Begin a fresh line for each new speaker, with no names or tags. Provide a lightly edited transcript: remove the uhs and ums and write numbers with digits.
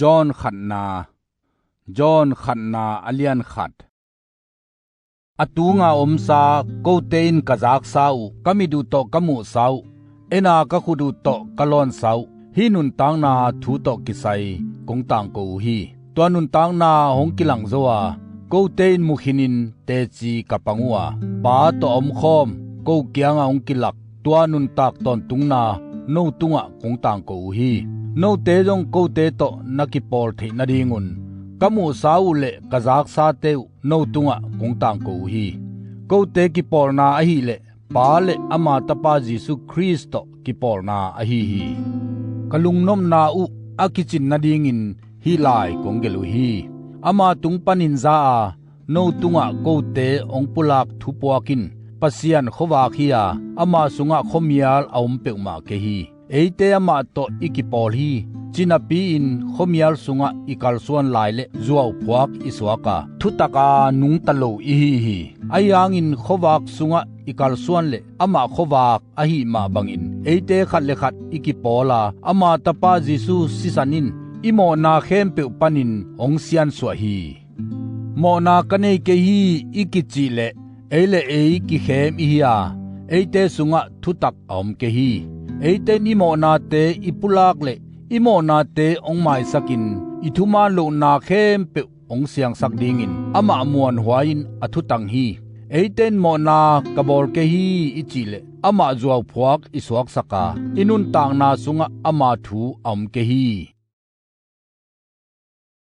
จอห์นขัดนาอเลียนขัดอตูงาอมซาโกเตนกะจากซาวกะมิดูโตกะมุซาวเอนากะคุดูโตกะลอนซาวฮีนุนตังนาทูโตกิไซกงตังกูฮีตัวนุนตังนาหงกิลังซัวโกเตนมุขินินเตจีกะปังวาปาโตอมคอมโกเกียงหงกิลักตัวนุนตักตอนตุงนาโนตุงะกงตังกูฮีโนเตจงโกเตโตนักิปอลทินาดิงุนกะมูซาอุเลกะจากซาเตวโนตุงะกงตังกูฮีโกเตกิปอลนาอหิเลปาเลอมาตปาจิสุคริสโตกิปอลนาอหิฮีกะลุงนมนาอุอากิจินนาดิงินฮีลายกงเกลุฮีอามาตุงปานินซาโนตุงะโกเตองปุลักทุปวากินปัสยันขวาคียอามาสุงะขมิยาลอมเปกมาเกฮีเอเตอามาโตอิกิปอลฮีจินาปีอินขมิยาลสุงะอิกัลส่วนลายเลจัวพวกอิสวากาทุตกานุงตะโลอิฮีอายังอินขวากสุงะอิกัลส่วนเลอามาขวากอหิมาบังอินเอเตขัดเลขัดอิกิปอลาอามาตปาจิสุสิสันินอิโมนาเข้มเปปานินองเซียนสวฮีโมนากันเอเกฮีอิกิจิเลเอเลเอกิเข้มอิฮีอาเอเตสุงะทุตักอมเกฮีเอเตนิโมนาเตอิปุลากเลอิโมนาเตองไมสักินอิทุมาโลนาเข้มเปองเสียงสักดิงินอามามวนหัวอินอทุตังฮีเอเตนโมนากะบอลเกฮีอิจิเลอามาจัวพวกอิสวกสกาอินุนตางนาสุงะอามาทูอมเกฮี